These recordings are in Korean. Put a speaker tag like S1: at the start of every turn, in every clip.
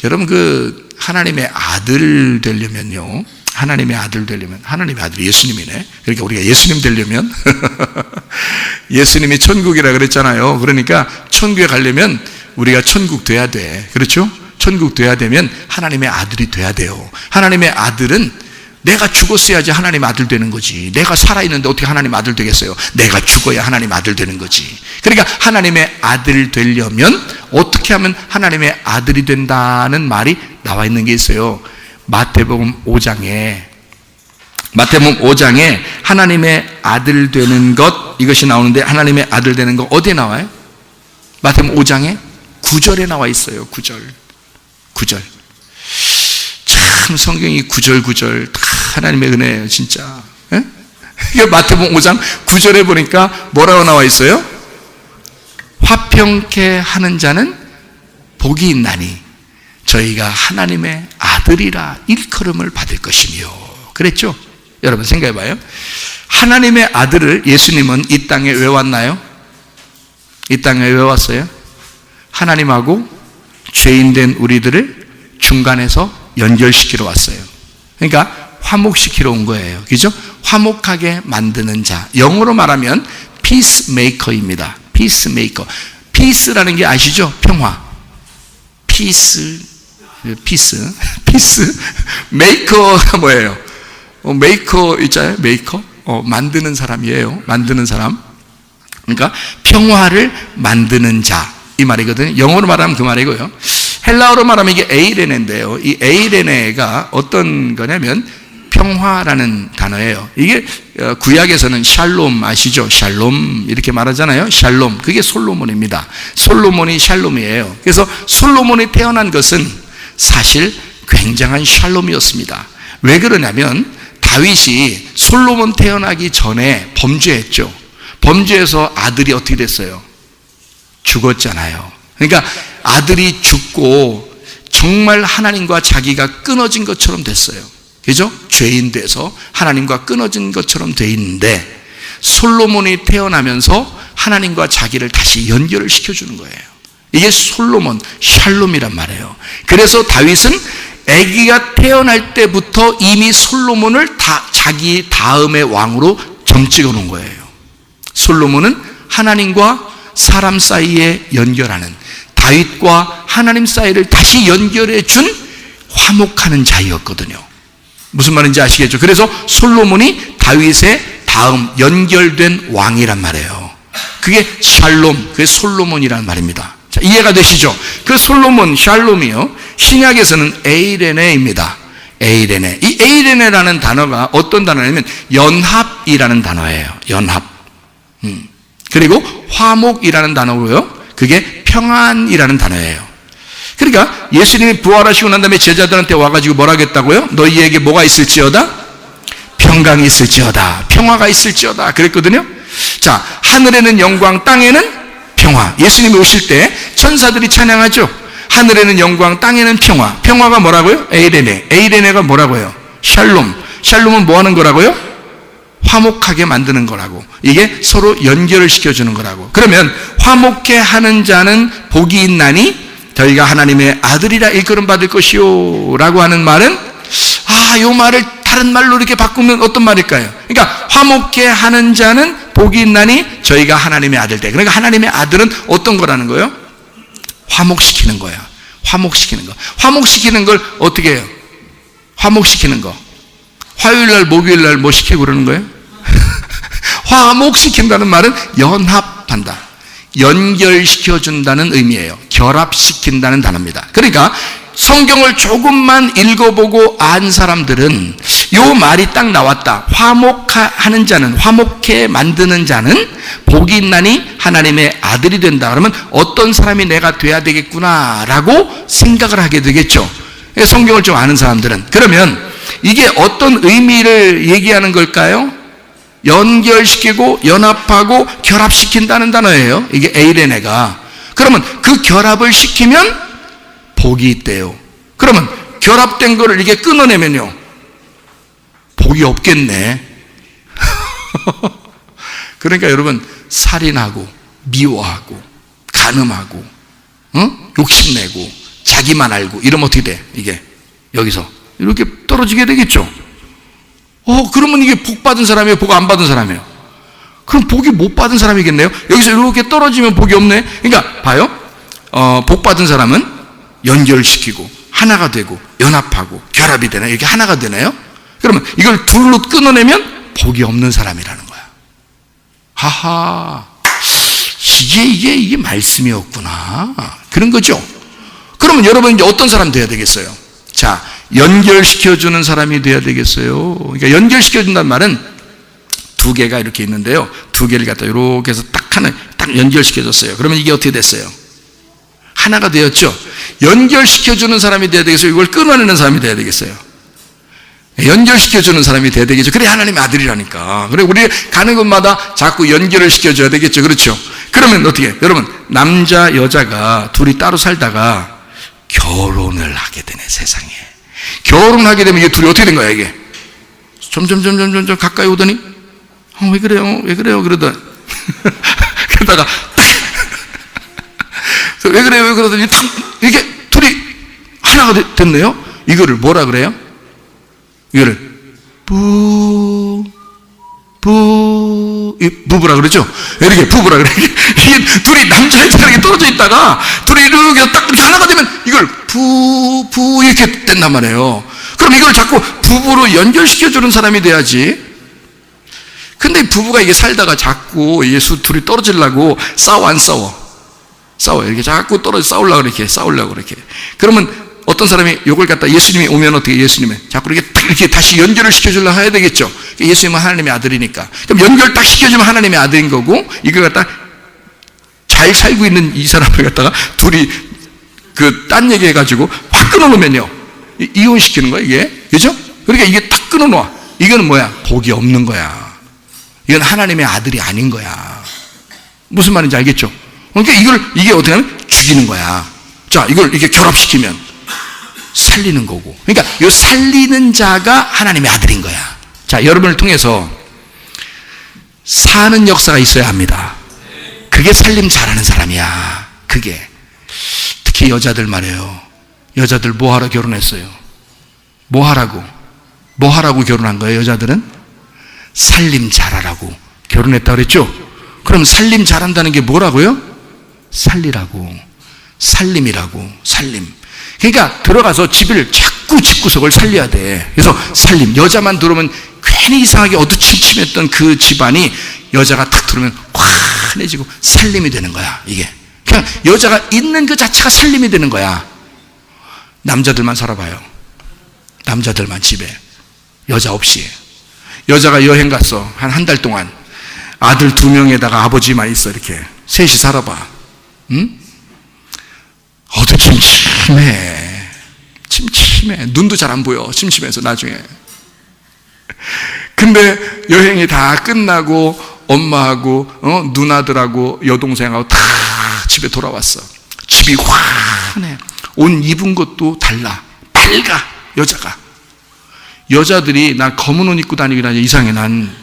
S1: 여러분 하나님의 아들 되려면요, 하나님의 아들이 예수님이네. 그러니까 우리가 예수님 되려면 예수님이 천국이라 그랬잖아요. 그러니까 천국에 가려면 우리가 천국 돼야 돼. 그렇죠? 천국 돼야 되면 하나님의 아들이 돼야 돼요. 하나님의 아들은 내가 죽었어야지 하나님 아들 되는 거지. 내가 살아있는데 어떻게 하나님 아들 되겠어요? 내가 죽어야 하나님 아들 되는 거지. 그러니까 하나님의 아들 되려면 어떻게 하면 하나님의 아들이 된다는 말이 나와 있는 게 있어요. 마태복음 5장에 하나님의 아들 되는 것, 이것이 나오는데 하나님의 아들 되는 것 어디에 나와요? 마태복음 5장에 9절에 나와 있어요. 9절. 참 성경이 9절 다 하나님의 은혜예요, 진짜. 이게 마태복음 5장 9절에 보니까 뭐라고 나와 있어요? 화평케 하는 자는 복이 있나니 저희가 하나님의 아들이라 일컬음을 받을 것이며. 그랬죠? 여러분 생각해 봐요. 하나님의 아들을 예수님은 이 땅에 왜 왔나요? 이 땅에 왜 왔어요? 하나님하고 죄인된 우리들을 중간에서 연결시키러 왔어요. 그러니까 화목시키러 온 거예요. 그죠? 화목하게 만드는 자. 영어로 말하면 peacemaker입니다. peacemaker. peace라는 게 아시죠? 평화. peace. maker가 뭐예요? maker 있잖아요. maker. 만드는 사람이에요. 만드는 사람. 그러니까 평화를 만드는 자. 이 말이거든요. 영어로 말하면 그 말이고요. 헬라어로 말하면 이게 에이레네인데요. 이 에이레네가 어떤 거냐면 평화라는 단어예요. 이게 구약에서는 샬롬 아시죠? 샬롬 이렇게 말하잖아요. 샬롬. 그게 솔로몬입니다. 솔로몬이 샬롬이에요. 그래서 솔로몬이 태어난 것은 사실 굉장한 샬롬이었습니다. 왜 그러냐면 다윗이 솔로몬 태어나기 전에 범죄했죠. 범죄해서 아들이 어떻게 됐어요? 죽었잖아요. 그러니까 아들이 죽고 정말 하나님과 자기가 끊어진 것처럼 됐어요. 그죠? 죄인 돼서 하나님과 끊어진 것처럼 돼 있는데 솔로몬이 태어나면서 하나님과 자기를 다시 연결을 시켜주는 거예요. 이게 솔로몬, 샬롬이란 말이에요. 그래서 다윗은 아기가 태어날 때부터 이미 솔로몬을 자기 다음의 왕으로 점찍어 놓은 거예요. 솔로몬은 하나님과 사람 사이에 연결하는, 다윗과 하나님 사이를 다시 연결해 준 화목하는 자였거든요. 무슨 말인지 아시겠죠? 그래서 솔로몬이 다윗의 다음 연결된 왕이란 말이에요. 그게 샬롬, 그게 솔로몬이란 말입니다. 자, 이해가 되시죠? 그 솔로몬, 샬롬이요, 신약에서는 에이레네입니다. 에이레네. 이 에이레네라는 단어가 어떤 단어냐면 연합이라는 단어예요. 연합. 그리고 화목이라는 단어고요. 그게 평안이라는 단어예요. 그러니까 예수님이 부활하시고 난 다음에 제자들한테 와가지고 뭐라 했다고요? 너희에게 뭐가 있을지어다? 평강이 있을지어다. 평화가 있을지어다. 그랬거든요. 자, 하늘에는 영광, 땅에는 평화. 예수님이 오실 때 천사들이 찬양하죠. 하늘에는 영광, 땅에는 평화. 평화가 뭐라고요? 에이레네. 에이레네가 뭐라고요? 샬롬. 샬롬은 뭐 하는 거라고요? 화목하게 만드는 거라고. 이게 서로 연결을 시켜주는 거라고. 그러면 화목해 하는 자는 복이 있나니 저희가 하나님의 아들이라 일컬음 받을 것이요 라고 하는 말은, 요 말을 다른 말로 이렇게 바꾸면 어떤 말일까요? 그러니까 화목해 하는 자는 복이 있나니 저희가 하나님의 아들 돼. 그러니까 하나님의 아들은 어떤 거라는 거예요? 화목시키는 거야. 화목시키는 거. 화목시키는 걸 어떻게 해요? 화목시키는 거. 화요일날 목요일날 뭐 시키고 그러는 거예요? 화목시킨다는 말은 연합한다, 연결시켜준다는 의미예요. 결합시킨다는 단어입니다. 그러니까 성경을 조금만 읽어보고 안 사람들은 요 말이 딱 나왔다. 화목하는 자는, 화목해 만드는 자는 복이 있나니 하나님의 아들이 된다. 그러면 어떤 사람이 내가 돼야 되겠구나 라고 생각을 하게 되겠죠. 성경을 좀 아는 사람들은. 그러면 이게 어떤 의미를 얘기하는 걸까요? 연결시키고 연합하고 결합시킨다는 단어예요. 이게 에이레네가. 그러면 그 결합을 시키면 복이 있대요. 그러면 결합된 거를 이게 끊어내면요, 복이 없겠네. 그러니까 여러분, 살인하고 미워하고 간음하고 욕심내고 자기만 알고 이러면 어떻게 돼? 이게 여기서 이렇게 떨어지게 되겠죠. 그러면 이게 복 받은 사람이에요? 복 안 받은 사람이에요? 그럼 복이 못 받은 사람이겠네요? 여기서 이렇게 떨어지면 복이 없네? 그러니까 봐요. 복 받은 사람은 연결시키고 하나가 되고 연합하고 결합이 되나요? 이렇게 하나가 되나요? 그러면 이걸 둘로 끊어내면 복이 없는 사람이라는 거야. 하하, 이게 말씀이었구나. 그런 거죠. 그러면 여러분 이제 어떤 사람 돼야 되겠어요? 자, 연결시켜주는 사람이 돼야 되겠어요. 그러니까 연결시켜준다는 말은 두 개가 이렇게 있는데요. 두 개를 갖다 이렇게 해서 딱 연결시켜줬어요. 그러면 이게 어떻게 됐어요? 하나가 되었죠. 연결시켜주는 사람이 돼야 되겠어요? 이걸 끊어내는 사람이 돼야 되겠어요? 연결시켜주는 사람이 돼야 되겠죠. 그래, 하나님의 아들이라니까. 그래, 우리 가는 곳마다 자꾸 연결을 시켜줘야 되겠죠. 그렇죠? 그러면 어떻게, 여러분, 남자, 여자가 둘이 따로 살다가 결혼을 하게 되네, 세상에. 결혼하게 되면 이게 둘이 어떻게 된 거야, 이게? 점점 가까이 오더니, 왜 그래요? 그러다. 그러다가, 왜 그래요? 그러더니, 이렇게 둘이 하나가 됐네요? 이거를 뭐라 그래요? 이거를, 부부라 그러죠? 이렇게 부부라 그래. 이게 둘이 남자 여자 이렇게 떨어져 있다가, 둘이 이렇게 딱 이렇게 하나가 되면 이걸 이렇게 된단 말이에요. 그럼 이걸 자꾸 부부로 연결시켜주는 사람이 돼야지. 근데 부부가 이게 살다가 자꾸 예수 둘이 떨어지려고 싸워, 안 싸워? 싸워요. 이렇게 자꾸 싸우려고 이렇게. 그러면 어떤 사람이 요걸 갖다 예수님이 오면 어떻게 예수님은 자꾸 이렇게 다시 연결을 시켜주려고 해야 되겠죠. 예수님은 하나님의 아들이니까. 그럼 연결 딱 시켜주면 하나님의 아들인 거고, 이걸 갖다 잘 살고 있는 이 사람을 갖다가 둘이 딴 얘기 해가지고 확 끊어놓으면요. 이혼시키는 거야, 이게. 그죠? 그러니까 이게 딱 끊어놓아. 이거는 뭐야? 복이 없는 거야. 이건 하나님의 아들이 아닌 거야. 무슨 말인지 알겠죠? 그러니까 이게 어떻게 하면 죽이는 거야. 자, 이걸 이렇게 결합시키면 살리는 거고. 그러니까 이 살리는 자가 하나님의 아들인 거야. 자, 여러분을 통해서 사는 역사가 있어야 합니다. 그게 살림 잘하는 사람이야. 그게. 특히 여자들 말이에요. 여자들 뭐하러 결혼했어요? 뭐하라고 결혼한 거예요, 여자들은? 살림 잘하라고 결혼했다 그랬죠? 그럼 살림 잘한다는 게 뭐라고요? 살리라고. 살림이라고. 살림. 그러니까 들어가서 집을 자꾸 집구석을 살려야 돼. 그래서 살림. 여자만 들어오면 괜히 이상하게 어두침침했던 그 집안이 여자가 탁 들어오면 환해지고 살림이 되는 거야, 이게. 그냥 여자가 있는 그 자체가 살림이 되는 거야. 남자들만 살아봐요. 남자들만 집에. 여자 없이. 여자가 여행 갔어. 한 달 동안. 아들 2명에다가 아버지만 있어, 이렇게. 셋이 살아봐. 응? 침침해. 눈도 잘 안 보여. 침침해서 나중에. 근데 여행이 다 끝나고 엄마하고 누나들하고 여동생하고 다 집에 돌아왔어. 집이 환해. 옷 입은 것도 달라. 밝아. 여자가. 여자들이 난 검은 옷 입고 다니긴 하지. 이상해. 난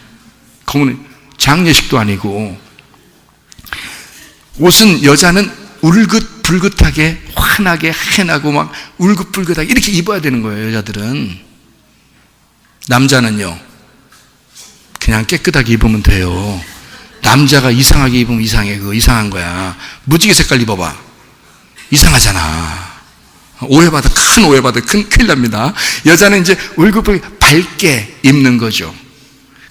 S1: 검은 옷, 장례식도 아니고. 옷은 여자는 울긋불긋하게 환하게 해나고 막 울긋불긋하게 이렇게 입어야 되는 거예요, 여자들은. 남자는요, 그냥 깨끗하게 입으면 돼요. 남자가 이상하게 입으면 이상해. 그거 이상한 거야. 무지개 색깔 입어봐. 이상하잖아. 큰 오해받아. 큰일 납니다. 여자는 이제 울긋불긋 밝게 입는 거죠.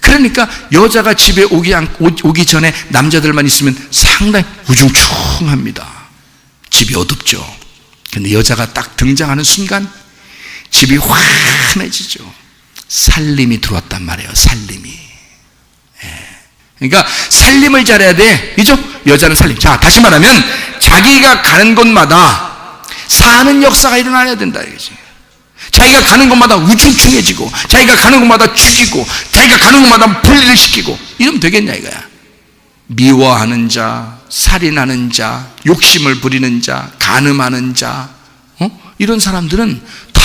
S1: 그러니까 여자가 집에 오기 전에 남자들만 있으면 상당히 우중충합니다. 집이 어둡죠. 근데 여자가 딱 등장하는 순간 집이 환해지죠. 살림이 들어왔단 말이에요. 살림이. 그러니까 살림을 잘해야 돼. 그죠? 여자는 살림. 자, 다시 말하면 자기가 가는 곳마다 사는 역사가 일어나야 된다 이거지. 자기가 가는 곳마다 우중충해지고, 자기가 가는 곳마다 죽이고, 자기가 가는 곳마다 분리를 시키고, 이러면 되겠냐 이거야. 미워하는 자, 살인하는 자, 욕심을 부리는 자, 간음하는 자, 이런 사람들은 다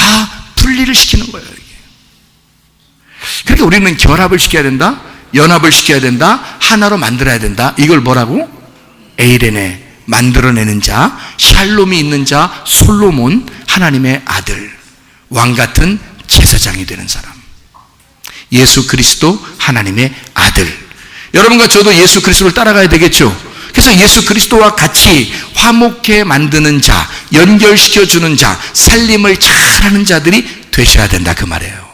S1: 분리를 시키는 거예요. 이게. 그러니까 우리는 결합을 시켜야 된다, 연합을 시켜야 된다, 하나로 만들어야 된다. 이걸 뭐라고? 에이레네, 만들어내는 자, 샬롬이 있는 자, 솔로몬, 하나님의 아들, 왕 같은 제사장이 되는 사람. 예수 그리스도 하나님의 아들. 여러분과 저도 예수 그리스도를 따라가야 되겠죠. 그래서 예수 그리스도와 같이 화목해 만드는 자, 연결시켜주는 자, 살림을 잘하는 자들이 되셔야 된다 그 말이에요.